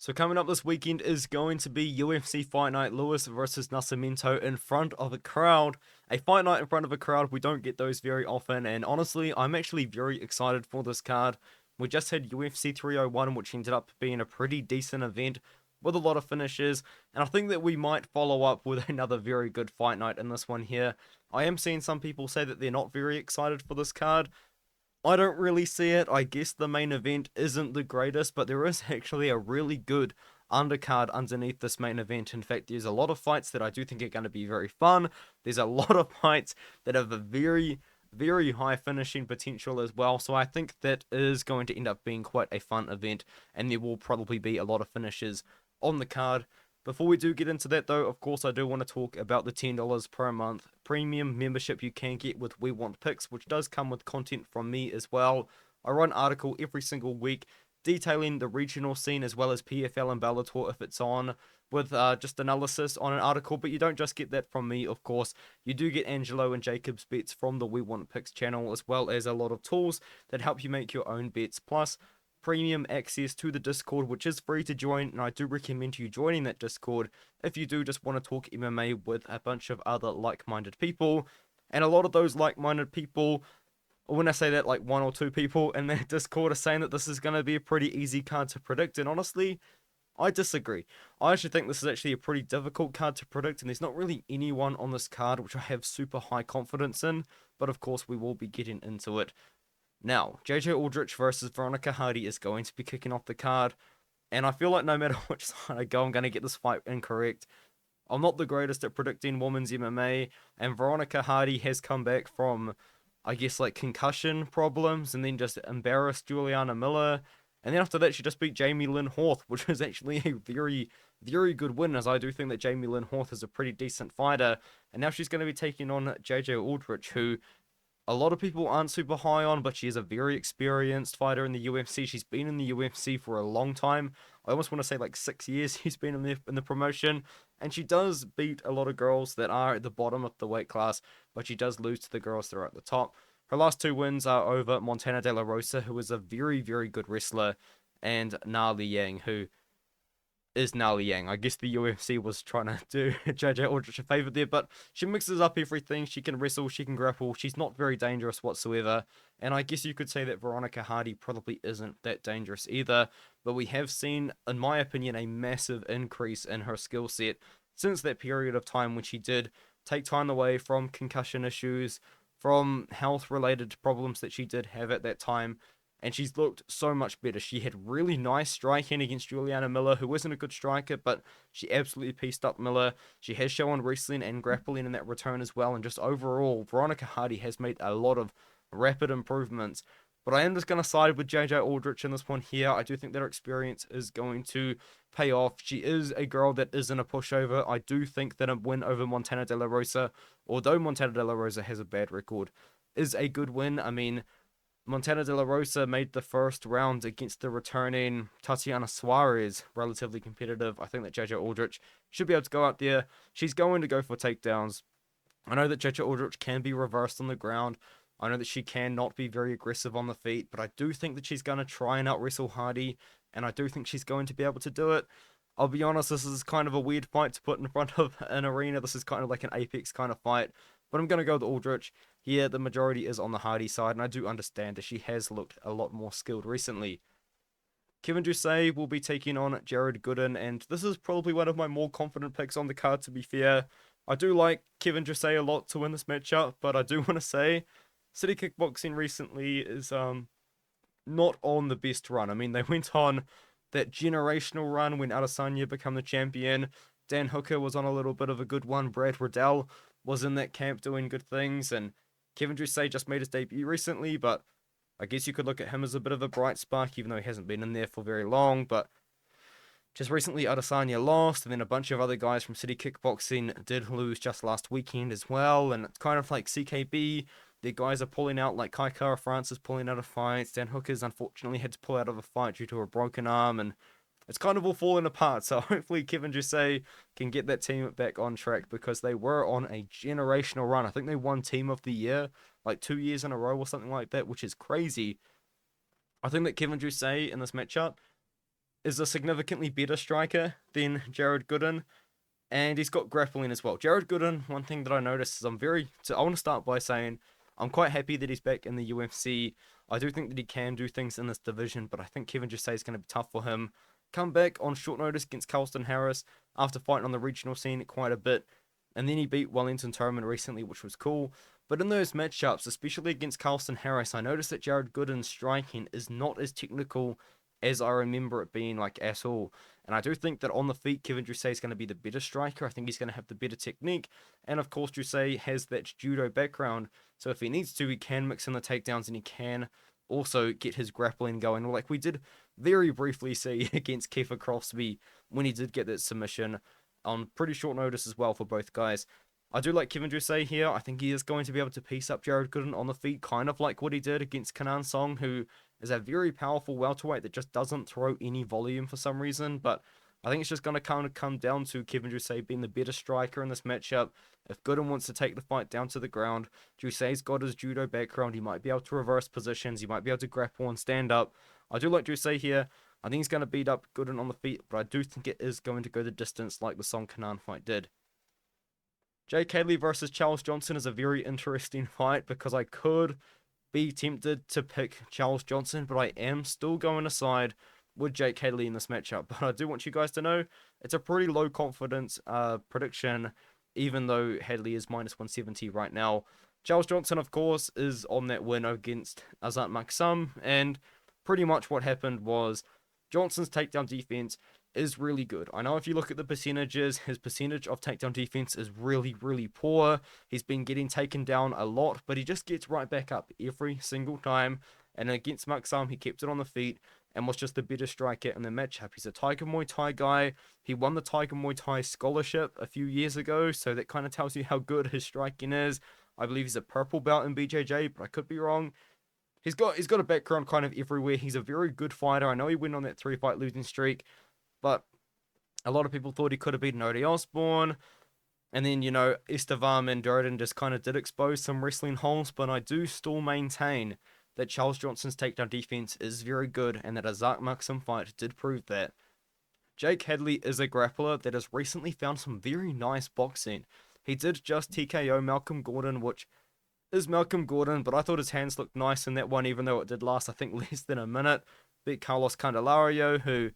So coming up this weekend is going to be UFC Fight Night, Lewis versus Nascimento in front of a crowd. A fight night in front of a crowd, we don't get those very often, and honestly, I'm actually very excited for this card. We just had UFC 301, which ended up being a pretty decent event with a lot of finishes, and I think that we might follow up with another very good fight night in this one here. I am seeing some people say that they're not very excited for this card. I don't really see it. I guess the main event isn't the greatest, but there is actually a really good undercard underneath this main event. In fact, there's a lot of fights that I do think are going to be very fun. There's a lot of fights that have a very, very high finishing potential as well. So I think that is going to end up being quite a fun event, and there will probably be a lot of finishes on the card. Before we do get into that though, of course I do want to talk about the $10 per month premium membership you can get with We Want Picks, which does come with content from me as well. I write an article every single week detailing the regional scene as well as PFL and Bellator if it's on, with just analysis on an article, but you don't just get that from me, of course. You do get Angelo and Jacob's bets from the We Want Picks channel, as well as a lot of tools that help you make your own bets, plus premium access to the Discord, which is free to join, and I do recommend you joining that Discord if you do just want to talk MMA with a bunch of other like-minded people. And a lot of those like-minded people, when I say that, like one or two people in that Discord, are saying that this is going to be a pretty easy card to predict, and honestly, I disagree. I actually think this is actually a pretty difficult card to predict, and there's not really anyone on this card which I have super high confidence in, but of course we will be getting into it. Now, JJ Aldrich versus Veronica Hardy is going to be kicking off the card, and I feel like no matter which side I go, I'm going to get this fight incorrect. I'm not the greatest at predicting women's MMA, and Veronica Hardy has come back from, I guess, like concussion problems, and then just embarrassed Juliana Miller, and then after that she just beat Jamie Lynn Horth, which was actually a very, very good win, as I do think that Jamie Lynn Horth is a pretty decent fighter, and now she's going to be taking on JJ Aldrich, who a lot of people aren't super high on, but she is a very experienced fighter in the UFC. She's been in the UFC for a long time. I almost want to say like 6 years she's been in the promotion, and she does beat a lot of girls that are at the bottom of the weight class, but she does lose to the girls that are at the top. Her last two wins are over Montana De La Rosa, who is a very, very good wrestler, and Na Yang, who is Na Yang. I guess the UFC was trying to do JJ Aldrich a favor there, but she mixes up everything. She can wrestle, she can grapple, she's not very dangerous whatsoever, and I guess you could say that Veronica Hardy probably isn't that dangerous either, but we have seen, in my opinion, a massive increase in her skill set since that period of time when she did take time away from concussion issues, from health-related problems that she did have at that time, and she's looked so much better. She had really nice striking against Juliana Miller, who isn't a good striker, but she absolutely pieced up Miller. She has shown wrestling and grappling in that return as well, and just overall, Veronica Hardy has made a lot of rapid improvements. But I am just going to side with JJ Aldrich in this one here. I do think that her experience is going to pay off. She is a girl that isn't a pushover. I do think that a win over Montana De La Rosa, although Montana De La Rosa has a bad record, is a good win. I mean, Montana De La Rosa made the first round against the returning Tatiana Suarez relatively competitive. I think that JJ Aldrich should be able to go out there. She's going to go for takedowns. I know that JJ Aldrich can be reversed on the ground. I know that she can not be very aggressive on the feet, but I do think that she's going to try and out-wrestle Hardy, and I do think she's going to be able to do it. I'll be honest, this is kind of a weird fight to put in front of an arena. This is kind of like an Apex kind of fight, but I'm going to go with Aldrich. Here, the majority is on the Hardy side, and I do understand that she has looked a lot more skilled recently. Kevin Jousset will be taking on Jared Gooden, and this is probably one of my more confident picks on the card, to be fair. I do like Kevin Jousset a lot to win this matchup, but I do want to say City Kickboxing recently is not on the best run. I mean, they went on that generational run when Adesanya became the champion. Dan Hooker was on a little bit of a good one. Brad Riddell was in that camp doing good things, and Kevin Jousset just made his debut recently, but I guess you could look at him as a bit of a bright spark, even though he hasn't been in there for very long. But just recently, Adesanya lost, and then a bunch of other guys from City Kickboxing did lose just last weekend as well, and it's kind of like CKB. The guys are pulling out, like Kai Kara France is pulling out of fights. Dan Hooker's unfortunately had to pull out of a fight due to a broken arm, and it's kind of all falling apart. So hopefully Kevin Jousset can get that team back on track, because they were on a generational run. I think they won Team of the Year like 2 years in a row or something like that, which is crazy. I think that Kevin Jousset in this matchup is a significantly better striker than Jared Gooden, and he's got grappling as well. Jared Gooden, one thing that I noticed is I want to start by saying I'm quite happy that he's back in the UFC. I do think that he can do things in this division, but I think Kevin Jousset is going to be tough for him. Come back on short notice against Carlston Harris after fighting on the regional scene quite a bit, and then he beat Wellington Turman recently, which was cool. But in those matchups, especially against Carlston Harris, I noticed that Jared Gooden's striking is not as technical as I remember it being like at all. And I do think that on the feet, Kevin Jousset is going to be the better striker. I think he's going to have the better technique. And of course, Jousset has that judo background. So if he needs to, he can mix in the takedowns and he can also get his grappling going. Like we did very briefly see against Kiefer Crosby when he did get that submission on pretty short notice as well for both guys. I do like Kevin Jousset here. I think he is going to be able to piece up Jared Gooden on the feet, kind of like what he did against Kenan Song, who is a very powerful welterweight that just doesn't throw any volume for some reason. But I think it's just going to kind of come down to Kevin Jousset being the better striker in this matchup. If Gooden wants to take the fight down to the ground, Jousset's got his judo background. He might be able to reverse positions. He might be able to grapple and stand up. I do like Jousset here. I think he's going to beat up Gooden on the feet, but I do think it is going to go the distance like the Song Kenan fight did. Jake Hadley versus Charles Johnson is a very interesting fight because I could be tempted to pick Charles Johnson, but I am still going to side with Jake Hadley in this matchup. But I do want you guys to know it's a pretty low confidence prediction, even though Hadley is minus 170 right now. Charles Johnson, of course, is on that win against Azat Maksum, and pretty much what happened was Johnson's takedown defense is really good. I know if you look at the percentages, his percentage of takedown defense is really, really poor. He's been getting taken down a lot, but he just gets right back up every single time. And against Maksum, he kept it on the feet and was just the better striker in the matchup. He's a Tiger Muay Thai guy. He won the Tiger Muay Thai scholarship a few years ago, so that kind of tells you how good his striking is. I believe he's a purple belt in BJJ, but I could be wrong. He's got a background kind of everywhere. He's a very good fighter. I know he went on that 3-fight losing streak, but a lot of people thought he could have beaten Odie Osborne. And then, Esteban and Durden just kind of did expose some wrestling holes. But I do still maintain that Charles Johnson's takedown defense is very good, and that a Azat Maksum fight did prove that. Jake Hadley is a grappler that has recently found some very nice boxing. He did just TKO Malcolm Gordon, which is Malcolm Gordon, but I thought his hands looked nice in that one, even though it did last, I think, less than a minute. Beat Carlos Candelario, who,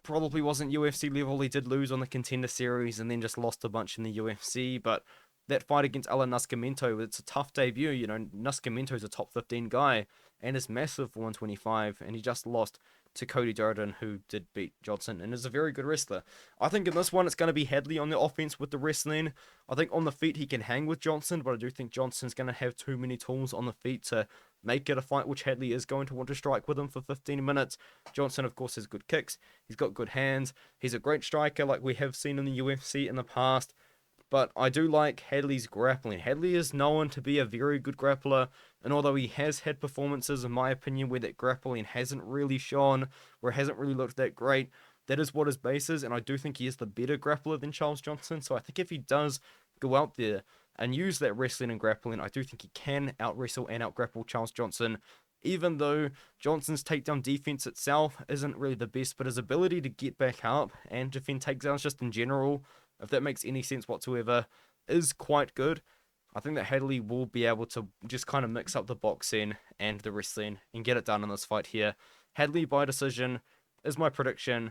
probably wasn't UFC level. He did lose on the Contender Series and then just lost a bunch in the UFC, but that fight against Alan Nascimento, it's a tough debut. Nascimento's a top 15 guy and is massive for 125, and he just lost to Cody Durden, who did beat Johnson and is a very good wrestler. I think in this one, it's going to be Hadley on the offense with the wrestling. I think on the feet, he can hang with Johnson, but I do think Johnson's going to have too many tools on the feet to make it a fight which Hadley is going to want to strike with him for 15 minutes. Johnson, of course, has good kicks. He's got good hands. He's a great striker like we have seen in the UFC in the past. But I do like Hadley's grappling. Hadley is known to be a very good grappler, and although he has had performances, in my opinion, where that grappling hasn't really shone, where it hasn't really looked that great, that is what his base is, and I do think he is the better grappler than Charles Johnson. So I think if he does go out there and use that wrestling and grappling, I do think he can out-wrestle and out-grapple Charles Johnson, even though Johnson's takedown defense itself isn't really the best, but his ability to get back up and defend takedowns just in general, if that makes any sense whatsoever, is quite good. I think that Hadley will be able to just kind of mix up the boxing and the wrestling and get it done in this fight here. Hadley by decision is my prediction.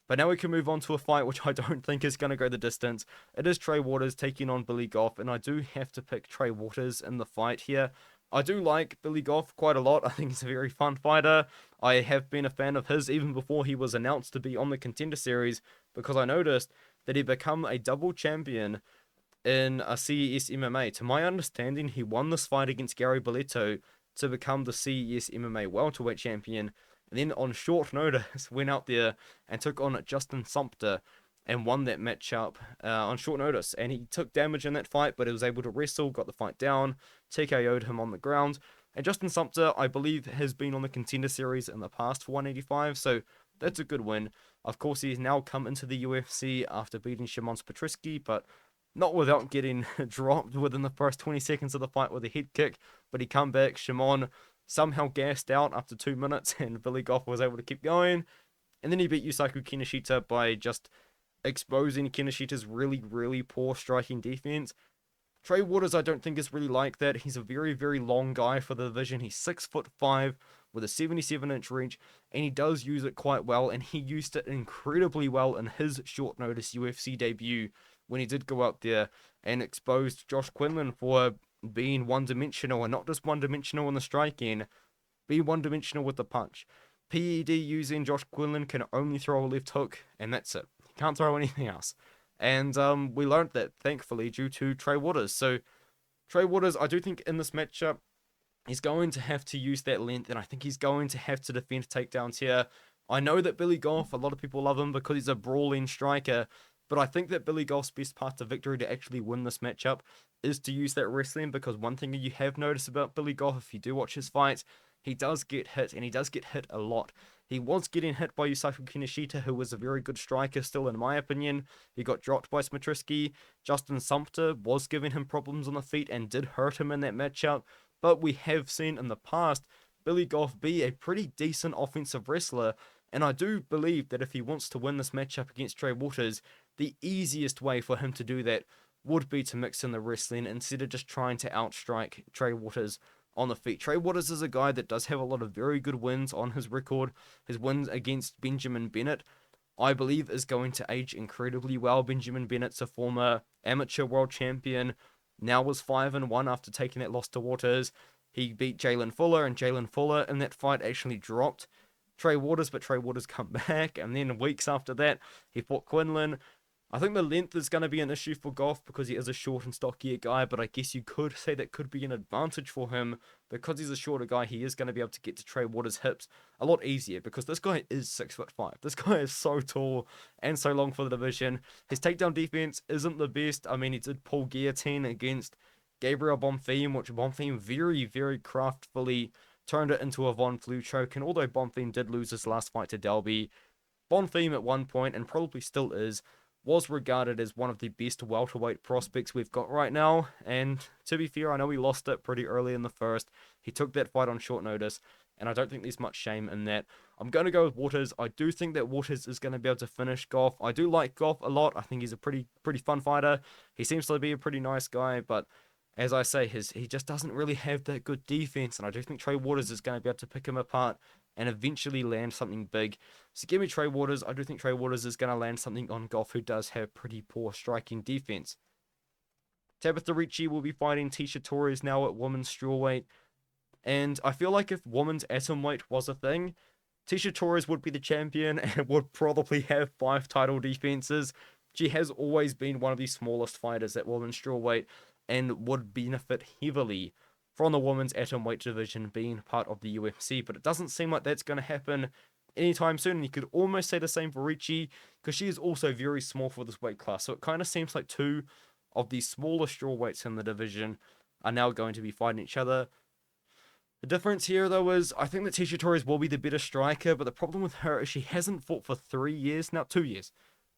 But now we can move on to a fight which I don't think is going to go the distance. It is Trey Waters taking on Billy Goff, and I do have to pick Trey Waters in the fight here. I do like Billy Goff quite a lot. I think he's a very fun fighter. I have been a fan of his even before he was announced to be on the Contender Series, because I noticed that he become a double champion in a CES MMA. To my understanding, he won this fight against Gary Boletto to become the CES MMA welterweight champion, and then on short notice went out there and took on Justin Sumpter and won that matchup on short notice. And he took damage in that fight, but he was able to wrestle, got the fight down, TKO'd him on the ground. And Justin Sumpter, I believe, has been on the Contender Series in the past for 185, so that's a good win. Of course, he's now come into the UFC after beating Szymon Petruski, but not without getting dropped within the first 20 seconds of the fight with a head kick. But he come back. Szymon somehow gassed out after 2 minutes, and Billy Goff was able to keep going. And then he beat Yusaku Kinoshita by just exposing Kinoshita's really, really poor striking defense. Trey Waters, I don't think is really like that. He's a very, very long guy for the division. He's 6'5" with a 77-inch reach, and he does use it quite well, and he used it incredibly well in his short notice UFC debut when he did go out there and exposed Josh Quinlan for being one-dimensional, and not just one-dimensional in the striking, be one-dimensional with the punch. PED using Josh Quinlan can only throw a left hook, and that's it. He can't throw anything else. And we learned that, thankfully, due to Trey Waters. So, Trey Waters, I do think in this matchup, he's going to have to use that length, and I think he's going to have to defend takedowns here. I know that Billy Goff, a lot of people love him because he's a brawling striker, but I think that Billy Goff's best path to victory to actually win this matchup is to use that wrestling, because one thing you have noticed about Billy Goff, if you do watch his fights, he does get hit, and he does get hit a lot. He was getting hit by Yusaku Kinoshita, who was a very good striker still, in my opinion. He got dropped by Smitrisky. Justin Sumpter was giving him problems on the feet and did hurt him in that matchup. But we have seen in the past Billy Goff be a pretty decent offensive wrestler. And I do believe that if he wants to win this matchup against Trey Waters, the easiest way for him to do that would be to mix in the wrestling instead of just trying to outstrike Trey Waters on the feet. Trey Waters is a guy that does have a lot of very good wins on his record. His wins against Benjamin Bennett, I believe, is going to age incredibly well. Benjamin Bennett's a former amateur world champion, now was 5-1 after taking that loss to Waters. He beat Jalen Fuller, and Jalen Fuller in that fight actually dropped Trey Waters, but Trey Waters come back, and then weeks after that, he fought Quinlan. I think the length is going to be an issue for Goff because he is a short and stockier guy, but I guess you could say that could be an advantage for him because he's a shorter guy. He is going to be able to get to Trey Waters' hips a lot easier because this guy is 6'5". This guy is so tall and so long for the division. His takedown defense isn't the best. I mean, he did pull guillotine against Gabriel Bonfim, which Bonfim very, very craftfully turned it into a Von Flue choke. And although Bonfim did lose his last fight to Delby, Bonfim at one point, and probably still is, was regarded as one of the best welterweight prospects we've got right now. And to be fair, I know he lost it pretty early in the first. He took that fight on short notice, and I don't think there's much shame in that. I'm going to go with Waters. I do think that Waters is going to be able to finish Goff. I do like Goff a lot. I think he's a pretty fun fighter. He seems to be a pretty nice guy, but as I say, he just doesn't really have that good defense, and I do think Trey Waters is going to be able to pick him apart and eventually land something big. So give me Trey Waters. I do think Trey Waters is going to land something on Goff, who does have pretty poor striking defense. Tabitha Ricci will be fighting Tecia Torres now at women's strawweight. And I feel like if women's atomweight was a thing, Tecia Torres would be the champion and would probably have 5 title defenses. She has always been one of the smallest fighters at women's strawweight and would benefit heavily from the women's atomweight division being part of the UFC, but it doesn't seem like that's going to happen anytime soon. And you could almost say the same for Ricci, because she is also very small for this weight class. So it kind of seems like 2 of the smaller strawweights in the division are now going to be fighting each other. The difference here, though, is I think that Tecia Torres will be the better striker, but the problem with her is she hasn't fought for 3 years now, 2 years.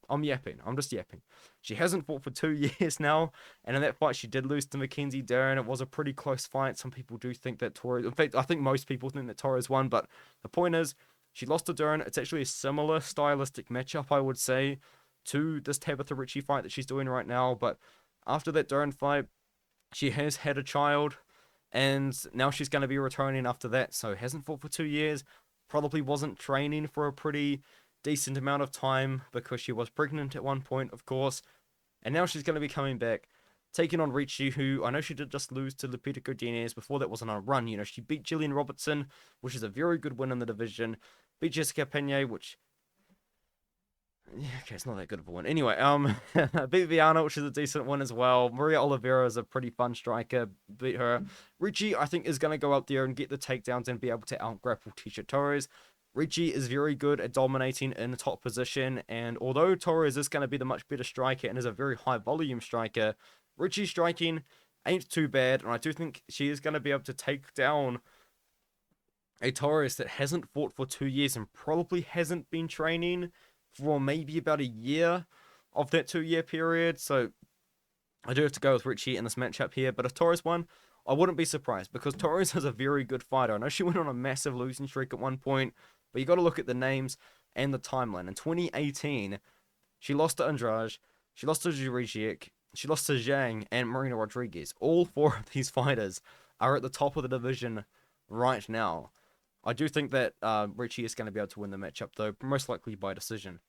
I'm just yapping. She hasn't fought for 2 years now, and in that fight she did lose to Mackenzie Dern. It was a pretty close fight. Some people do think that Torres, in fact, I think most people think that Torres won, but the point is, she lost to Dern. It's actually a similar stylistic matchup, I would say, to this Tabitha Ricci fight that she's doing right now, but after that Dern fight, she has had a child, and now she's going to be returning after that, so hasn't fought for 2 years, probably wasn't training for a pretty decent amount of time because she was pregnant at one point, of course, and now she's going to be coming back, taking on Ricci, who I know she did just lose to Lupita Godinez. Before that was on a run. You know, she beat Jillian Robertson, which is a very good win in the division, beat Jessica Pena, which, yeah, okay, it's not that good of a win. Anyway, beat Viana, which is a decent win as well. Maria Oliveira is a pretty fun striker, beat her. Ricci, I think, is going to go out there and get the takedowns and be able to out-grapple Tecia Torres. Ricci is very good at dominating in the top position, and although Torres is going to be the much better striker and is a very high volume striker, Ricci's striking ain't too bad, and I do think she is going to be able to take down a Torres that hasn't fought for 2 years and probably hasn't been training for maybe about a year of that 2 year period. So I do have to go with Ricci in this matchup here, but if Torres won, I wouldn't be surprised because Torres is a very good fighter. I know she went on a massive losing streak at one point, but you got to look at the names and the timeline. In 2018, she lost to Andrade, she lost to Juricic, she lost to Zhang and Marina Rodriguez. All four of these fighters are at the top of the division right now. I do think that Ricci is going to be able to win the matchup, though, most likely by decision.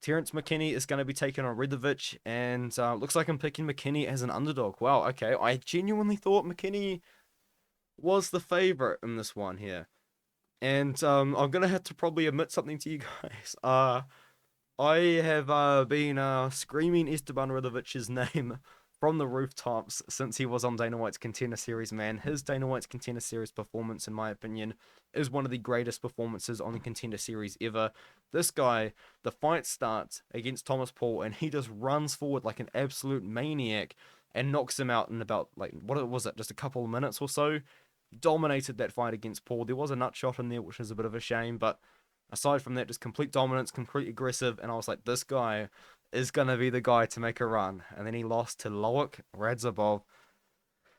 Terrance McKinney is going to be taking on Ribovics, and looks like I'm picking McKinney as an underdog. Wow, okay. I genuinely thought McKinney was the favorite in this one here. And I'm going to have to probably admit something to you guys. I have been screaming Esteban Ribovics' name from the rooftops since he was on Dana White's Contender Series, man. His Dana White's Contender Series performance, in my opinion, is one of the greatest performances on the Contender Series ever. This guy, the fight starts against Thomas Paul, and he just runs forward like an absolute maniac and knocks him out in about, like, what was it, just a couple of minutes or so? Dominated that fight against Paul. There was a nut shot in there, which is a bit of a shame, but aside from that, just complete dominance, complete aggressive, and I was like, this guy is going to be the guy to make a run. And then he lost to Loic Radzhabov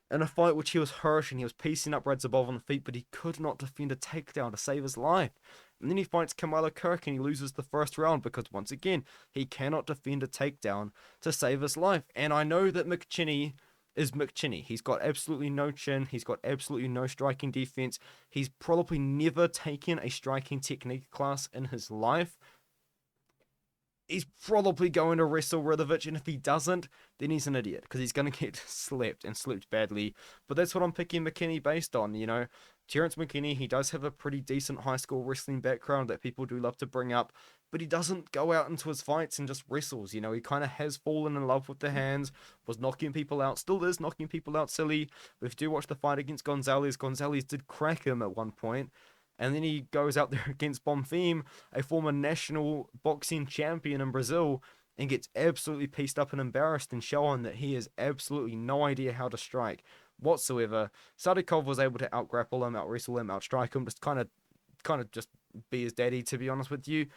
in a fight which he was hurt, and he was piecing up Radzhabov on the feet, but he could not defend a takedown to save his life. And then he fights Kamala Kirk, and he loses the first round because, once again, he cannot defend a takedown to save his life. And I know that McKinney is McKinney. He's got absolutely no chin. He's got absolutely no striking defense. He's probably never taken a striking technique class in his life. He's probably going to wrestle Ribovics, and if he doesn't, then he's an idiot, because he's going to get slept badly. But that's what I'm picking McKinney based on, you know. Terrance McKinney, he does have a pretty decent high school wrestling background that people do love to bring up, but he doesn't go out into his fights and just wrestles, you know. He kind of has fallen in love with the hands, was knocking people out, still is knocking people out silly. But if you do watch the fight against Gonzalez did crack him at one point. And then he goes out there against Bonfim, a former national boxing champion in Brazil, and gets absolutely pieced up and embarrassed and shown that he has absolutely no idea how to strike whatsoever. Sadikov was able to out-grapple him, out-wrestle him, out-strike him, just kind of just be his daddy, to be honest with you.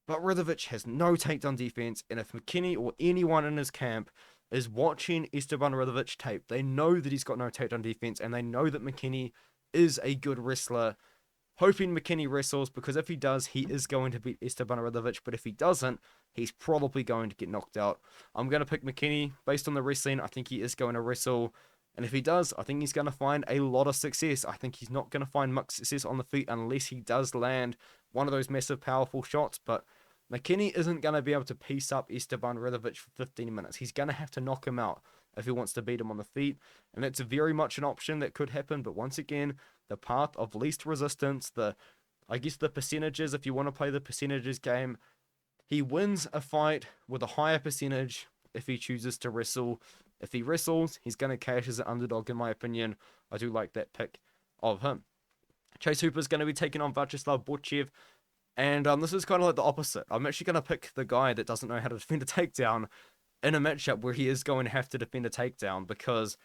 But Ribovics has no takedown defense, and if McKinney or anyone in his camp is watching Esteban Ribovics tape, they know that he's got no takedown defense, and they know that McKinney is a good wrestler. Hoping McKinney wrestles, because if he does, he is going to beat Esteban Ribovics, but if he doesn't, he's probably going to get knocked out. I'm going to pick McKinney based on the wrestling. I think he is going to wrestle, and if he does, I think he's going to find a lot of success. I think he's not going to find much success on the feet unless he does land one of those massive, powerful shots, but McKinney isn't going to be able to piece up Esteban Ribovics for 15 minutes. He's going to have to knock him out if he wants to beat him on the feet, and that's very much an option that could happen, but once again, the path of least resistance, the percentages, if you want to play the percentages game, he wins a fight with a higher percentage if he chooses to wrestle. If he wrestles, he's going to cash as an underdog, in my opinion. I do like that pick of him. Chase Hooper's going to be taking on Viacheslav Borchev, and this is kind of like the opposite. I'm actually going to pick the guy that doesn't know how to defend a takedown in a matchup where he is going to have to defend a takedown, because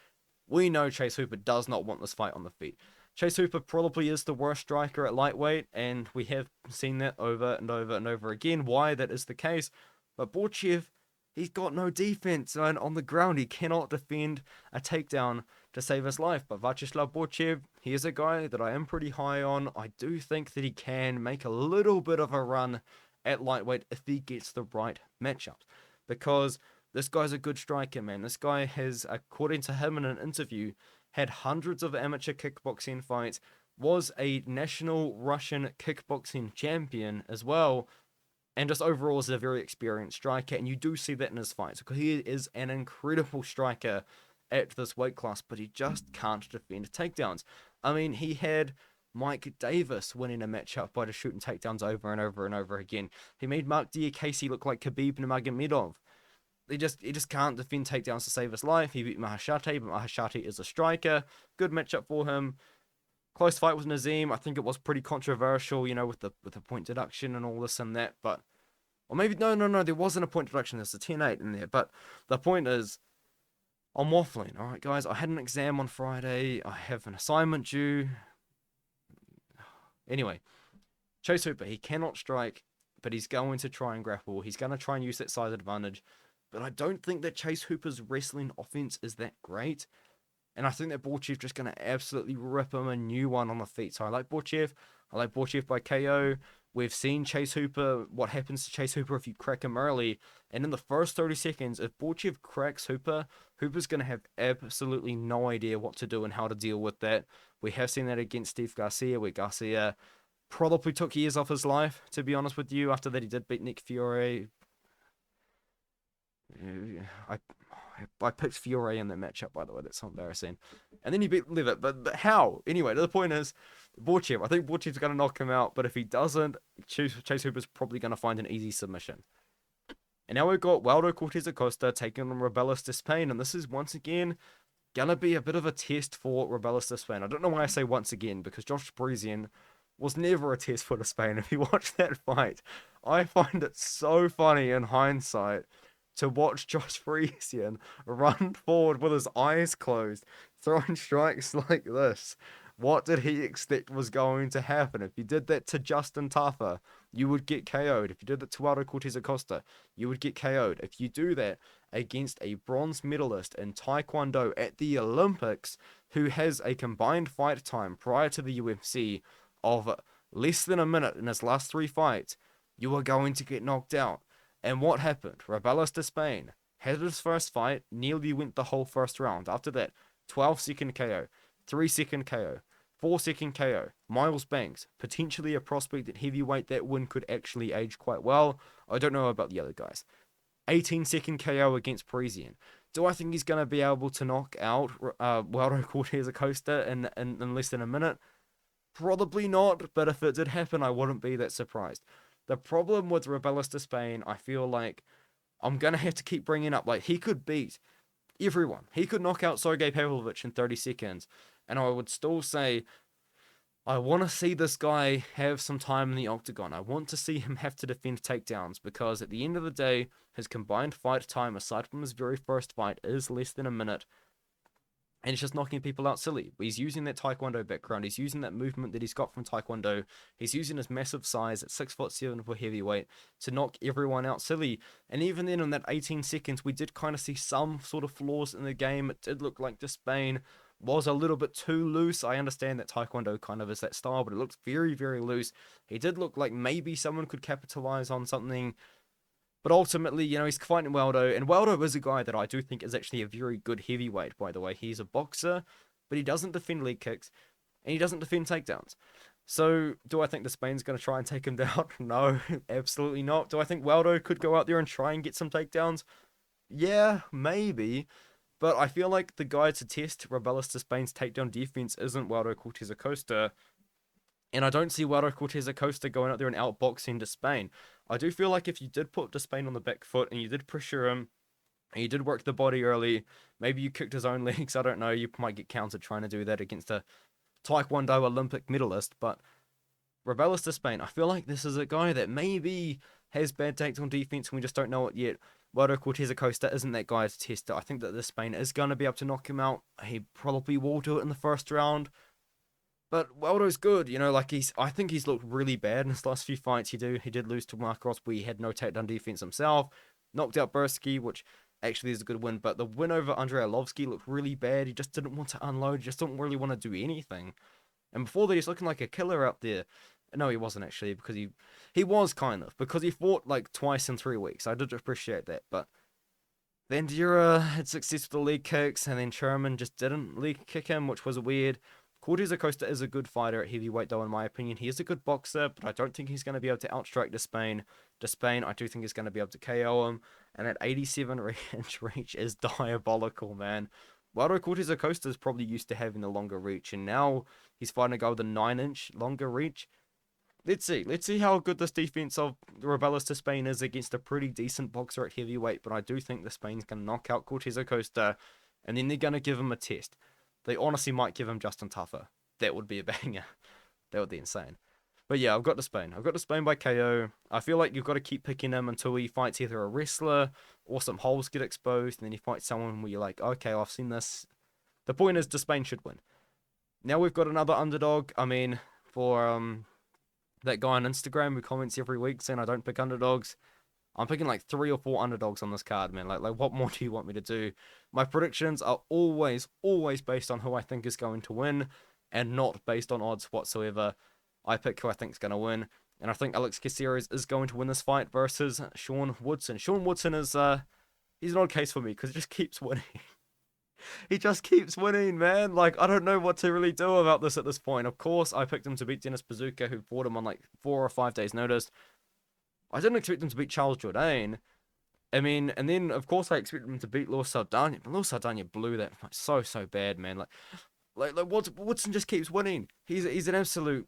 we know Chase Hooper does not want this fight on the feet. Chase Hooper probably is the worst striker at lightweight, and we have seen that over and over and over again, why that is the case. But Borchev, he's got no defense, and on the ground he cannot defend a takedown to save his life. But Viacheslav Borchev, he is a guy that I am pretty high on. I do think that he can make a little bit of a run at lightweight if he gets the right matchups, because this guy's a good striker, man. This guy has, according to him in an interview, had hundreds of amateur kickboxing fights, was a national Russian kickboxing champion as well, and just overall is a very experienced striker, and you do see that in his fights, because he is an incredible striker at this weight class, but he just can't defend takedowns. I mean, he had Mike Davis winning a matchup by just shooting takedowns over and over and over again. He made Mark Diakase look like Khabib Nurmagomedov. He just can't defend takedowns to save his life. He beat Mahashati, but Mahashati is a striker. Good matchup for him. Close fight with Nazim. I think it was pretty controversial, you know, with the point deduction and all this and that. But, or maybe no, there wasn't a point deduction. There's a 10-8 in there. But the point is, I'm waffling. All right, guys. I had an exam on Friday. I have an assignment due. Anyway, Chase Hooper, he cannot strike, but he's going to try and grapple. He's going to try and use that size advantage. But I don't think that Chase Hooper's wrestling offense is that great. And I think that Borchev just going to absolutely rip him a new one on the feet. So I like Borchev. I like Borchev by KO. We've seen Chase Hooper, what happens to Chase Hooper if you crack him early. And in the first 30 seconds, if Borchev cracks Hooper, Hooper's going to have absolutely no idea what to do and how to deal with that. We have seen that against Steve Garcia, where Garcia probably took years off his life, to be honest with you. After that, he did beat Nick Fiore. I picked Fiore in that matchup, by the way. That's so embarrassing. And then he beat Levitt. But how? Anyway, the point is, Borchev. I think Borchev's going to knock him out. But if he doesn't, Chase Hooper's probably going to find an easy submission. And now we've got Waldo Cortes-Acosta taking on Robelis Despaigne. And this is, once again, going to be a bit of a test for Robelis Despaigne. I don't know why I say once again, because Josh Parisian was never a test for Despaigne. If you watch that fight, I find it so funny in hindsight to watch Josh Parisian run forward with his eyes closed, throwing strikes like this. What did he expect was going to happen? If you did that to Justin Tafa, you would get KO'd. If you did that to Waldo Cortes-Acosta, you would get KO'd. If you do that against a bronze medalist in Taekwondo at the Olympics, who has a combined fight time prior to the UFC of less than a minute in his last 3 fights, you are going to get knocked out. And what happened? Robelis Despaigne had his first fight, nearly went the whole first round. After that, 12-second KO, 3-second KO, 4-second KO. Miles Banks, potentially a prospect at heavyweight. That win could actually age quite well. I don't know about the other guys. 18-second KO against Parisian. Do I think he's going to be able to knock out Waldo Cortes-Acosta in less than a minute? Probably not, but if it did happen, I wouldn't be that surprised. The problem with Robelis Despaigne, I feel like I'm going to have to keep bringing up. Like, he could beat everyone. He could knock out Sergey Pavlovich in 30 seconds. And I would still say, I want to see this guy have some time in the octagon. I want to see him have to defend takedowns, because at the end of the day, his combined fight time, aside from his very first fight, is less than a minute. And it's just knocking people out silly. He's using that Taekwondo background. He's using that movement that he's got from Taekwondo. He's using his massive size at 6'7" for heavyweight to knock everyone out silly. And even then, in that 18 seconds, we did kind of see some sort of flaws in the game. It did look like Despaigne was a little bit too loose. I understand that Taekwondo kind of is that style, but it looked very, very loose. He did look like maybe someone could capitalize on something. But ultimately, you know, he's fighting Waldo, and Waldo is a guy that I do think is actually a very good heavyweight, by the way. He's a boxer, but he doesn't defend leg kicks, and he doesn't defend takedowns. So, do I think Despaigne's going to try and take him down? No, absolutely not. Do I think Waldo could go out there and try and get some takedowns? Yeah, maybe. But I feel like the guy to test Robelis Despaine's takedown defense isn't Waldo Cortes-Acosta. And I don't see Waldo Cortes-Acosta going out there and outboxing Despaigne. I do feel like if you did put Despaigne on the back foot and you did pressure him, and you did work the body early, maybe you kicked his own legs, I don't know, you might get countered trying to do that against a Taekwondo Olympic medalist, but Robelis Despaigne, I feel like this is a guy that maybe has bad takedown defense and we just don't know it yet. Waldo Cortes-Acosta isn't that guy to test it. I think that Despaigne is going to be able to knock him out. He probably will do it in the first round. But Waldo's good, you know, like I think he's looked really bad in his last few fights. He did lose to Mark Ross, where he had no takedown defense himself. Knocked out Bursky, which actually is a good win. But the win over Andrei Arlovsky looked really bad. He just didn't want to unload. He just didn't really want to do anything. And before that, he's looking like a killer out there. No, he wasn't actually, because he was kind of, because he fought like twice in 3 weeks. I did appreciate that. But Bandura had success with the leg kicks, and then Sherman just didn't leg kick him, which was weird. Cortes-Acosta is a good fighter at heavyweight, though, in my opinion. He is a good boxer, but I don't think he's going to be able to outstrike Despaigne. Despaigne, I do think, is going to be able to KO him. And that 87-inch reach is diabolical, man. Waldo Cortes-Acosta is probably used to having the longer reach, and now he's fighting a guy with a 9-inch longer reach. Let's see. Let's see how good this defense of Robelis Despaigne is against a pretty decent boxer at heavyweight, but I do think Despaign's going to knock out Cortes-Acosta, and then they're going to give him a test. They honestly might give him Justin Tafa. That would be a banger. That would be insane. But yeah, I've got Despaigne. I've got Despaigne by KO. I feel like you've got to keep picking him until he fights either a wrestler or some holes get exposed, and then he fights someone where you're like, okay, I've seen this. The point is, Despaigne should win. Now we've got another underdog. I mean, for that guy on Instagram who comments every week saying I don't pick underdogs. I'm picking like 3 or 4 underdogs on this card, man. Like what more do you want me to do? My predictions are always based on who I think is going to win, and not based on odds whatsoever. I pick who I think is going to win, and I think Alex Caceres is going to win this fight versus Sean Woodson. Sean Woodson is he's an odd case for me because he just keeps winning. He just keeps winning, man. Like, I don't know what to really do about this at this point. Of course, I picked him to beat Dennis Bazooka, who fought him on like 4 or 5 days' notice. I didn't expect him to beat Charles Jourdain. I mean, and then, of course, I expected him to beat Luis Saldana. But Luis Saldana blew that fight so bad, man. Like Woodson just keeps winning. He's an absolute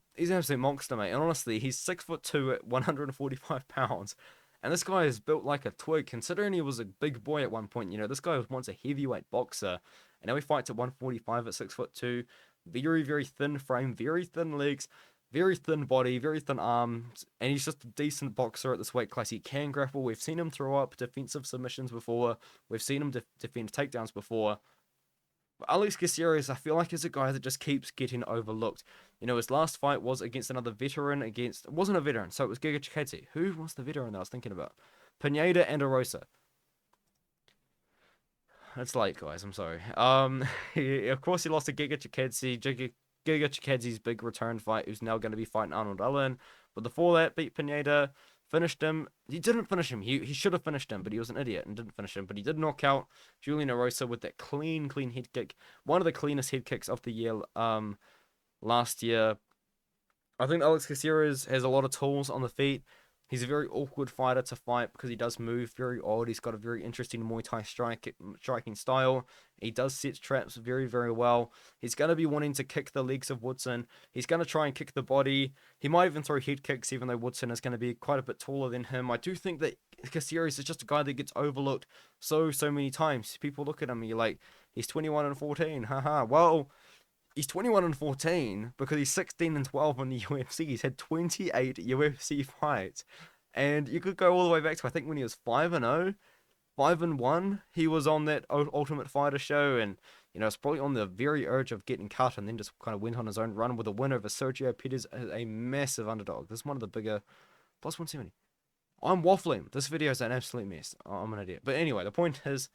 monster, mate. And honestly, he's 6'2" at 145 pounds. And this guy is built like a twig, considering he was a big boy at one point. You know, this guy was once a heavyweight boxer, and now he fights at 145 at 6'2". Very thin frame, very thin legs, very thin body, very thin arms, and he's just a decent boxer at this weight class. He can grapple. We've seen him throw up defensive submissions before. We've seen him defend takedowns before. But Alex Caceres, I feel like, is a guy that just keeps getting overlooked. You know, his last fight was against another veteran, it wasn't a veteran, so it was Giga Chikadze. Who was the veteran that I was thinking about? Pineda and Arosa. It's late, guys, I'm sorry. Of course he lost to Giga Chikadze. Giga Chikadze's big return fight, who's now going to be fighting Arnold Allen. But before that, beat Pineda, finished him. He didn't finish him. He should have finished him, but he was an idiot and didn't finish him. But he did knock out Julian Arosa with that clean head kick. One of the cleanest head kicks of the year last year. I think Alex Caceres has a lot of tools on the feet. He's a very awkward fighter to fight because he does move very odd. He's got a very interesting Muay Thai striking style. He does set traps very well. He's going to be wanting to kick the legs of Woodson. He's going to try and kick the body. He might even throw head kicks, even though Woodson is going to be quite a bit taller than him. I do think that Caceres is just a guy that gets overlooked so many times. People look at him and you're like, he's 21-14. Haha. Well, he's 21-14 because he's 16-12 in the UFC. He's had 28 UFC fights. And you could go all the way back to, I think, when he was 5-0, 5-1. He was on that Ultimate Fighter show, and, you know, it's probably on the very urge of getting cut, and then just kind of went on his own run with a win over Sergio Pettis, a massive underdog. This is one of the bigger, plus 170. I'm waffling. This video is an absolute mess. I'm an idiot. But anyway, the point is,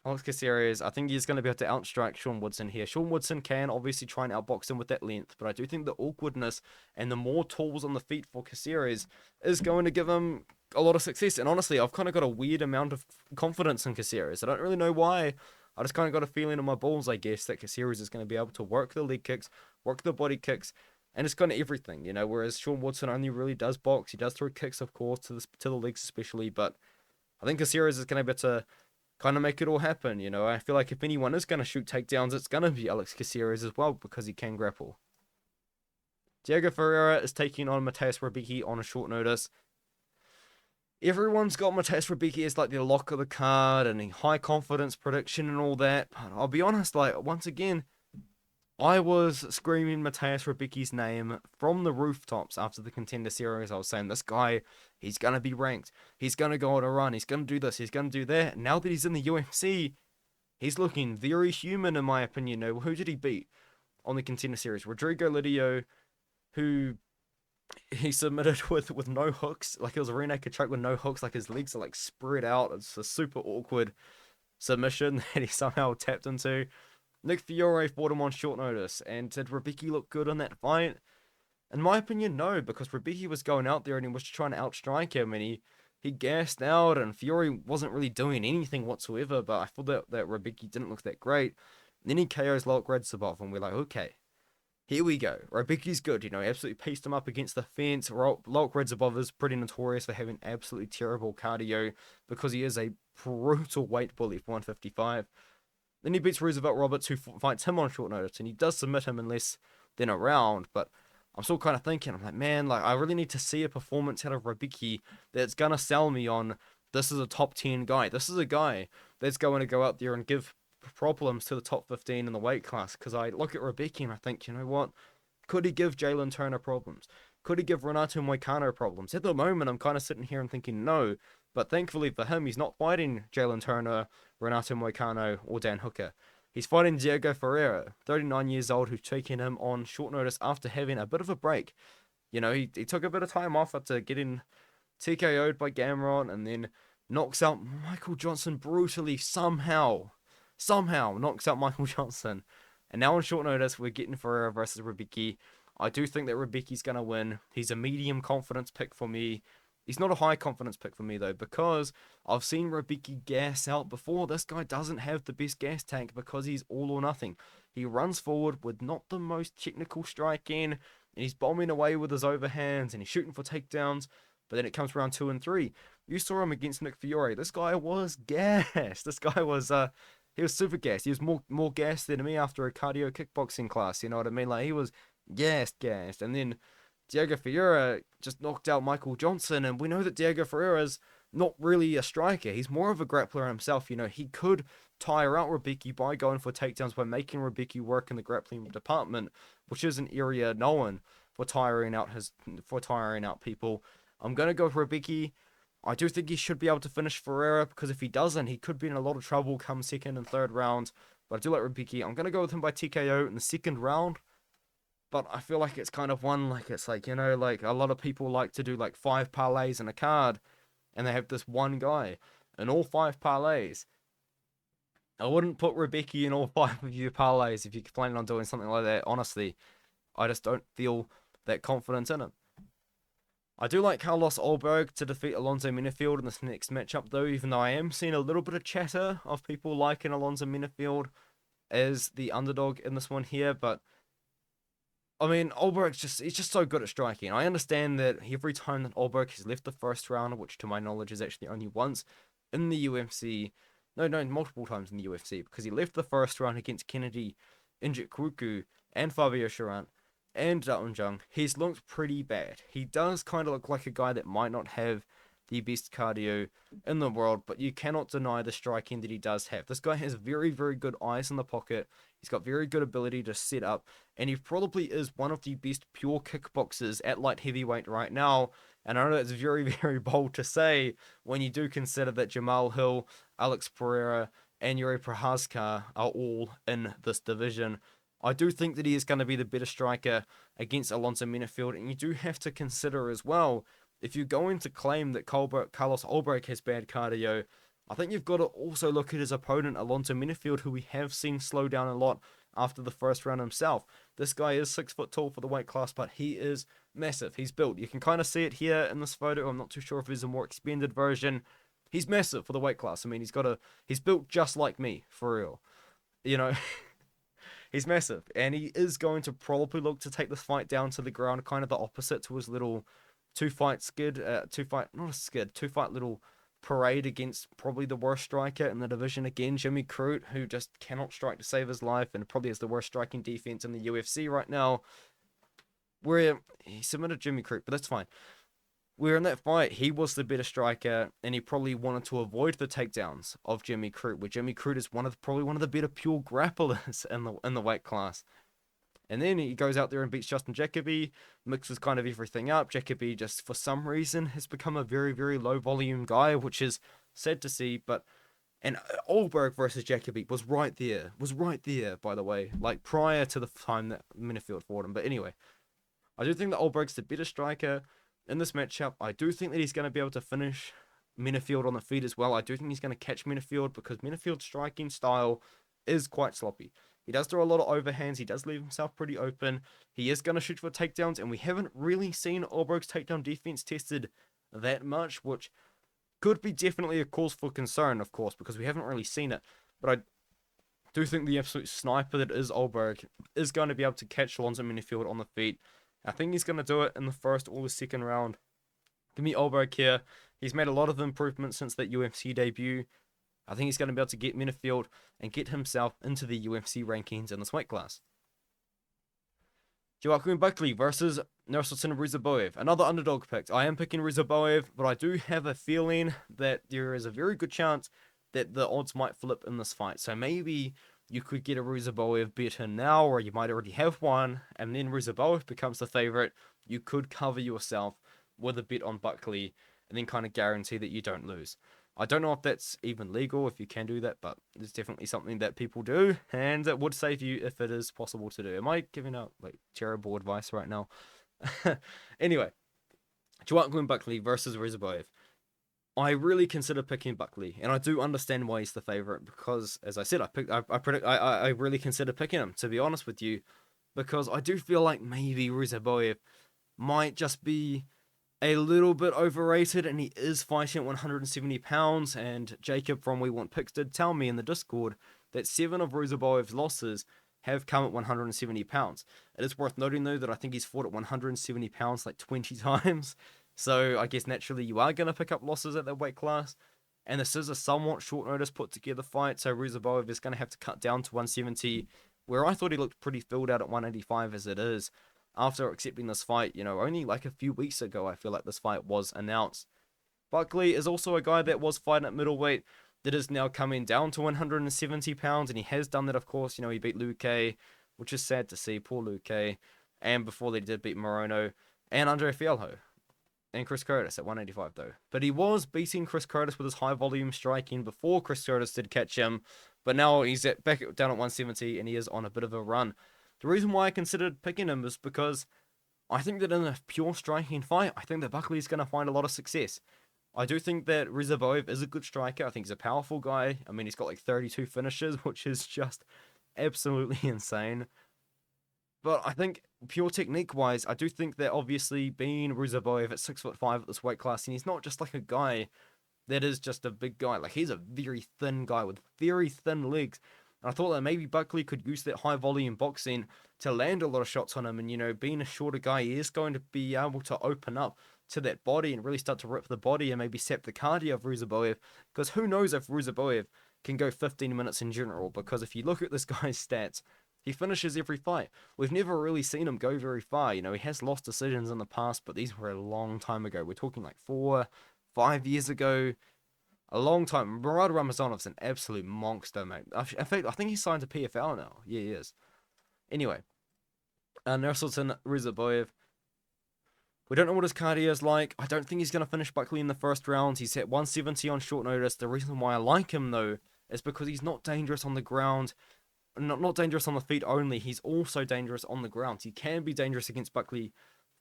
Alex Caceres, I think he's going to be able to outstrike Sean Woodson here. Sean Woodson can obviously try and outbox him with that length, but I do think the awkwardness and the more tools on the feet for Caceres is going to give him a lot of success. And honestly, I've kind of got a weird amount of confidence in Caceres. I don't really know why. I just kind of got a feeling in my balls, I guess, that Caceres is going to be able to work the leg kicks, work the body kicks, and it's kind of everything, you know, whereas Sean Woodson only really does box. He does throw kicks, of course, to the legs especially, but I think Caceres is going to be able to kind of make it all happen, you know. I feel like if anyone is going to shoot takedowns, it's going to be Alex Caceres as well, because he can grapple. Diego Ferreira is taking on Mateusz Rebecki on a short notice. Everyone's got Mateusz Rebecki as like the lock of the card and a high confidence prediction and all that, but I'll be honest, like, once again, I was screaming Mateusz Rebecki's name from the rooftops after the Contender Series. I was saying, this guy, he's going to be ranked. He's going to go on a run. He's going to do this. He's going to do that. Now that he's in the UFC, he's looking very human, in my opinion. Now, who did he beat on the Contender Series? Rodrigo Lidio, who he submitted with no hooks. Like, it was a rear naked choke with no hooks. Like, his legs are, like, spread out. It's a super awkward submission that he somehow tapped into. Nick Fiore fought him on short notice, and did Rebecki look good in that fight? In my opinion, no, because Rebecki was going out there and he was trying to outstrike him, and he gassed out, and Fiore wasn't really doing anything whatsoever, but I thought that Rebecki didn't look that great. And then he KOs Ruziboev, and we're like, okay, here we go. Rebecki's good, you know, he absolutely paced him up against the fence. Ruziboev is pretty notorious for having absolutely terrible cardio, because he is a brutal weight bully for 155. Then he beats Roosevelt Roberts, who fights him on short notice, and he does submit him in less than a round, but I'm still kind of thinking, I'm like, man, like, I really need to see a performance out of Rebecki that's going to sell me on, this is a top 10 guy. This is a guy that's going to go out there and give problems to the top 15 in the weight class, because I look at Rebecki and I think, you know what, could he give Jalen Turner problems? Could he give Renato Moicano problems? At the moment, I'm kind of sitting here and thinking no, but thankfully for him, he's not fighting Jalen Turner, Renato Moicano, or Dan Hooker. He's fighting Diego Ferreira, 39 years old, who's taking him on short notice after having a bit of a break. You know, he took a bit of time off after getting TKO'd by Gamrot, and then knocks out Michael Johnson brutally somehow knocks out Michael Johnson. And now on short notice, we're getting Ferreira versus Rebecki. I do think that Rebecki's going to win. He's a medium confidence pick for me. He's not a high confidence pick for me, though, because I've seen Rebecki gas out before. This guy doesn't have the best gas tank because he's all or nothing. He runs forward with not the most technical striking, and he's bombing away with his overhands, and he's shooting for takedowns, but then it comes round 2 and 3. You saw him against Nick Fiore. This guy was gassed. This guy was, he was super gassed. He was more gassed than me after a cardio kickboxing class, you know what I mean? Like, he was gassed. And then Diego Ferreira just knocked out Michael Johnson, and we know that Diego Ferreira's not really a striker. He's more of a grappler himself. You know, he could tire out Rebecki by going for takedowns, by making Rebecki work in the grappling department, which is an area known for tiring out people. I'm gonna go for Rebecki. I do think he should be able to finish Ferreira, because if he doesn't, he could be in a lot of trouble come second and third round. But I do like Rebecki. I'm gonna go with him by TKO in the second round. But I feel like it's kind of one, like, it's like, you know, like, a lot of people like to do, like, 5 parlays in a card, and they have this one guy in all 5 parlays. I wouldn't put Rebecki in all 5 of your parlays if you're planning on doing something like that, honestly. I just don't feel that confident in him. I do like Carlos Ulberg to defeat Alonzo Menifield in this next matchup, though, even though I am seeing a little bit of chatter of people liking Alonzo Menifield as the underdog in this one here, but I mean, he's just so good at striking. I understand that every time that Ulberg has left the first round, which to my knowledge is actually only once in the UFC, no, multiple times in the UFC, because he left the first round against Kennedy, Nzechukwu, and Fabio Charant, and Daunjung, he's looked pretty bad. He does kind of look like a guy that might not have the best cardio in the world, but you cannot deny the striking that he does have. This guy has very, very good eyes in the pocket. He's got very good ability to set up, and he probably is one of the best pure kickboxers at light heavyweight right now. And I know that's very, very bold to say when you do consider that Jamal Hill, Alex Pereira, and Yuri Prochazka are all in this division. I do think that he is going to be the better striker against Alonzo Menifield, and you do have to consider as well, if you're going to claim that Carlos Ulberg has bad cardio, I think you've got to also look at his opponent, Alonzo Menifield, who we have seen slow down a lot after the first round himself. This guy is 6 foot tall for the weight class, but he is massive. He's built. You can kind of see it here in this photo. I'm not too sure if there's a more expanded version. He's massive for the weight class. I mean, he's built just like me, for real. You know, he's massive, and he is going to probably look to take this fight down to the ground, kind of the opposite to his little two-fight little parade against probably the worst striker in the division again, Jimmy Crute, who just cannot strike to save his life and probably has the worst striking defense in the UFC right now. Where he submitted Jimmy Crute, but that's fine. Where in that fight, he was the better striker, and he probably wanted to avoid the takedowns of Jimmy Crute, where Jimmy Crute is probably one of the better pure grapplers in the weight class. And then he goes out there and beats Justin Jacoby, mixes kind of everything up. Jacoby just, for some reason, has become a very, very low volume guy, which is sad to see. And Ulberg versus Jacoby was right there, by the way, like prior to the time that Menifield fought him. But anyway, I do think that Ulberg's the better striker in this matchup. I do think that he's going to be able to finish Menifield on the feet as well. I do think he's going to catch Menifield, because Menifield's striking style is quite sloppy. He does throw a lot of overhands. He does leave himself pretty open. He is going to shoot for takedowns, and we haven't really seen Ulberg's takedown defense tested that much, which could be definitely a cause for concern, of course, because we haven't really seen it. But I do think the absolute sniper that is Ulberg is going to be able to catch Alonzo Menifield on the feet. I think he's going to do it in the first or the second round. Give me Ulberg here. He's made a lot of improvements since that UFC debut. I think he's going to be able to get Menifield and get himself into the UFC rankings in this weight class. Joaquin Buckley versus Nursulton Ruziboev. Another underdog pick. I am picking Ruziboev, but I do have a feeling that there is a very good chance that the odds might flip in this fight. So maybe you could get a Ruziboev bet in now, or you might already have one, and then Ruziboev becomes the favorite. You could cover yourself with a bet on Buckley and then kind of guarantee that you don't lose. I don't know if that's even legal, if you can do that, but it's definitely something that people do, and it would save you if it is possible to do. Am I giving out like terrible advice right now? Anyway, Joaquin Buckley versus Ruziboev. I really consider picking Buckley, and I do understand why he's the favorite because, as I said, I really consider picking him. To be honest with you, because I do feel like maybe Ruziboev might just be a little bit overrated, and he is fighting at 170 pounds. And Jacob from We Want Picks did tell me in the Discord that 7 of Ruziboev's losses have come at 170 pounds. It is worth noting though that I think he's fought at 170 pounds like 20 times. So I guess naturally you are going to pick up losses at that weight class. And this is a somewhat short notice put together fight, so Ruziboev is going to have to cut down to 170, where I thought he looked pretty filled out at 185 as it is. After accepting this fight, only like a few weeks ago, I feel like this fight was announced. Buckley is also a guy that was fighting at middleweight that is now coming down to 170 pounds, and he has done that, of course. He beat Luque, which is sad to see, poor Luque, and before they did beat Morono, and Andre Fialho, and Chris Curtis at 185 though. But he was beating Chris Curtis with his high volume striking before Chris Curtis did catch him, but now he's back down at 170, and he is on a bit of a run. The reason why I considered picking him is because I think that in a pure striking fight, I think that Buckley is going to find a lot of success. I do think that Ruziboev is a good striker. I think he's a powerful guy. I mean, he's got like 32 finishes, which is just absolutely insane. But I think pure technique-wise, I do think that obviously being Ruziboev at 6'5" at this weight class, and he's not just like a guy that is just a big guy. Like, he's a very thin guy with very thin legs. And I thought that maybe Buckley could use that high volume boxing to land a lot of shots on him. And, being a shorter guy, he is going to be able to open up to that body and really start to rip the body and maybe sap the cardio of Ruziboev. Because who knows if Ruziboev can go 15 minutes in general. Because if you look at this guy's stats, he finishes every fight. We've never really seen him go very far. He has lost decisions in the past, but these were a long time ago. We're talking like 4-5 years ago. A long time. Murad Ramazanov's an absolute monster, mate. In fact, I think he's signed to PFL now. Yeah, he is. Anyway, Nursulton, Ruziboev. We don't know what his cardio is like. I don't think he's going to finish Buckley in the first round. He's at 170 on short notice. The reason why I like him, though, is because he's not dangerous on the ground. Not dangerous on the feet only. He's also dangerous on the ground. He can be dangerous against Buckley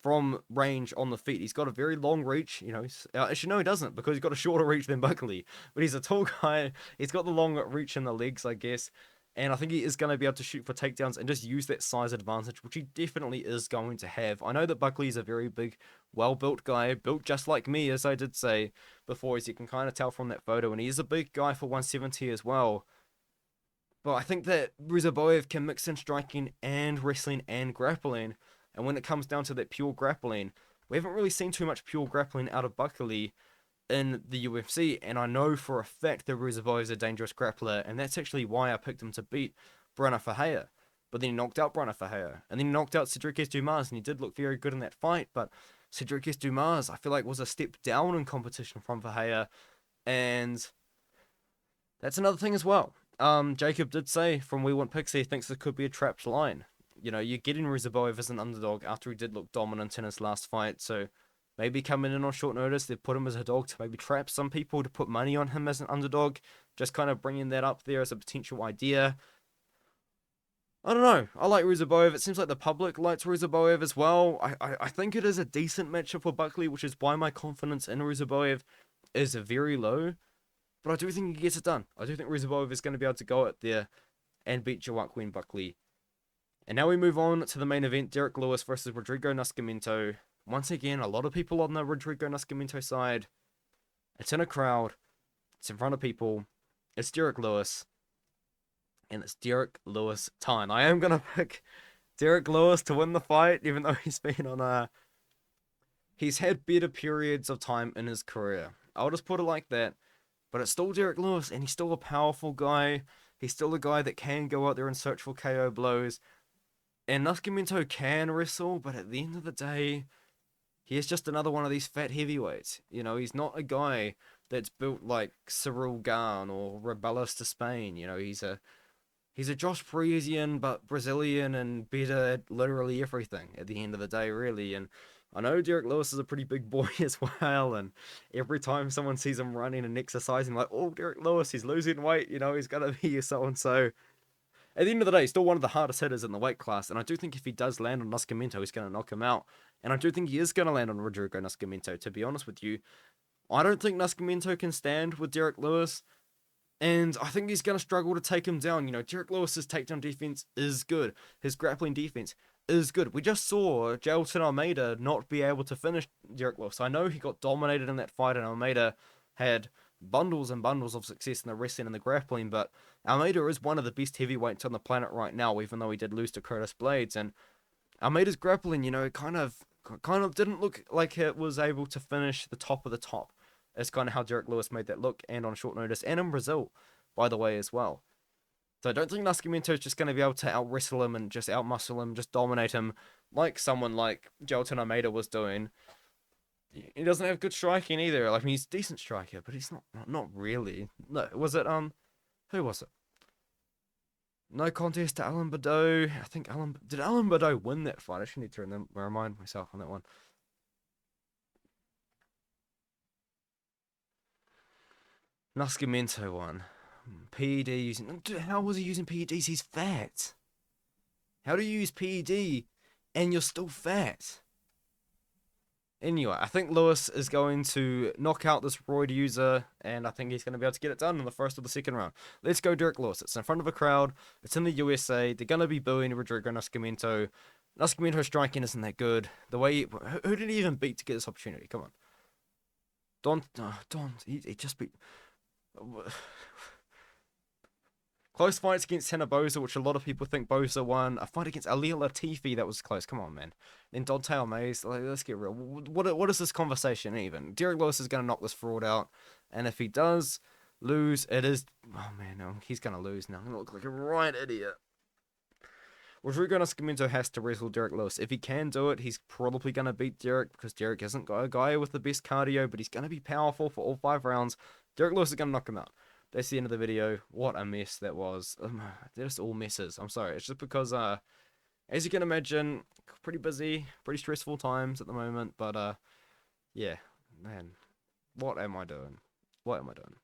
from range on the feet. He's got a very long reach, actually no he doesn't, because he's got a shorter reach than Buckley, but he's a tall guy. He's got the long reach in the legs, I guess, and I think he is going to be able to shoot for takedowns and just use that size advantage, which he definitely is going to have. I know that Buckley is a very big, well-built guy, built just like me, as I did say before, as you can kind of tell from that photo, and he is a big guy for 170 as well. But I think that Ruziboev can mix in striking and wrestling and grappling. And when it comes down to that pure grappling, we haven't really seen too much pure grappling out of Buckley in the UFC. And I know for a fact that Ruziboev is a dangerous grappler. And that's actually why I picked him to beat Brana Ferreira. But then he knocked out Brana Ferreira. And then he knocked out Cedric Dumas. And he did look very good in that fight. But Cedric Dumas, I feel like, was a step down in competition from Ferreira. And that's another thing as well. Jacob did say from We Want Picks he thinks it could be a trapped line. You're getting Ruziboev as an underdog after he did look dominant in his last fight, so maybe coming in on short notice, they put him as a dog to maybe trap some people to put money on him as an underdog, just kind of bringing that up there as a potential idea. I don't know, I like Ruziboev. It seems like the public likes Ruziboev as well. I think it is a decent matchup for Buckley, which is why my confidence in Ruziboev is very low, but I do think he gets it done. I do think Ruziboev is going to be able to go out there and beat Joaquin Buckley. And now we move on to the main event, Derrick Lewis versus Rodrigo Nascimento. Once again, a lot of people on the Rodrigo Nascimento side. It's in a crowd. It's in front of people. It's Derrick Lewis. And it's Derrick Lewis time. I am going to pick Derrick Lewis to win the fight, even though he's been on a... He's had better periods of time in his career. I'll just put it like that. But it's still Derrick Lewis, and he's still a powerful guy. He's still a guy that can go out there and search for KO blows. And Nascimento can wrestle, but at the end of the day, he is just another one of these fat heavyweights. He's not a guy that's built like Cyril Gane or Robelis Despaigne. He's a Josh Parisian, but Brazilian and better at literally everything at the end of the day, really. And I know Derrick Lewis is a pretty big boy as well, and every time someone sees him running and exercising, like, oh, Derrick Lewis, he's losing weight, he's going to be so-and-so. At the end of the day, he's still one of the hardest hitters in the weight class, and I do think if he does land on Nascimento, he's going to knock him out. And I do think he is going to land on Rodrigo Nascimento, to be honest with you. I don't think Nascimento can stand with Derrick Lewis. And I think he's going to struggle to take him down. You know, Derrick Lewis's takedown defense is good. His grappling defense is good. We just saw Jailton Almeida not be able to finish Derrick Lewis. I know he got dominated in that fight, and Almeida had bundles and bundles of success in the wrestling and the grappling, but Almeida is one of the best heavyweights on the planet right now, even though he did lose to Curtis Blades. And Almeida's grappling, you know, kind of didn't look like it was able to finish the top of the top. It's kind of how Derrick Lewis made that look, and on short notice, and in Brazil, by the way, as well. So I don't think Nascimento is just going to be able to out-wrestle him and just out-muscle him, just dominate him, like someone like Jailton Almeida was doing. He doesn't have good striking either. Like, I mean, he's a decent striker, but he's not really. No, was it, who was it? No contest to Alan Badeau. I think did Alan Badeau win that fight? I actually need to remind myself on that one. Nascimento won. PED using... How was he using PEDs? He's fat. How do you use PED and you're still fat? Anyway, I think Lewis is going to knock out this roid user, and I think he's going to be able to get it done in the first or the second round. Let's go Derrick Lewis. It's in front of a crowd. It's in the USA. They're going to be booing Rodrigo Nascimento. Nascimento's striking isn't that good. The way... Who did he even beat to get this opportunity? Come on. He just beat... Close fights against Tanner Boza, which a lot of people think Boza won. A fight against Ali Latifi, that was close. Come on, man. Then Dante Almeida, like, let's get real. What is this conversation even? Derrick Lewis is going to knock this fraud out. And if he does lose, it is... Oh, man, no, he's going to lose now. I'm going to look like a right idiot. Rodrigo Nascimento has to wrestle Derrick Lewis. If he can do it, he's probably going to beat Derrick, because Derrick isn't a guy with the best cardio, but he's going to be powerful for all 5 rounds. Derrick Lewis is going to knock him out. That's the end of the video. What a mess that was. They're just all messes. I'm sorry. It's just because, as you can imagine, pretty busy, pretty stressful times at the moment. But, yeah, man, what am I doing? What am I doing?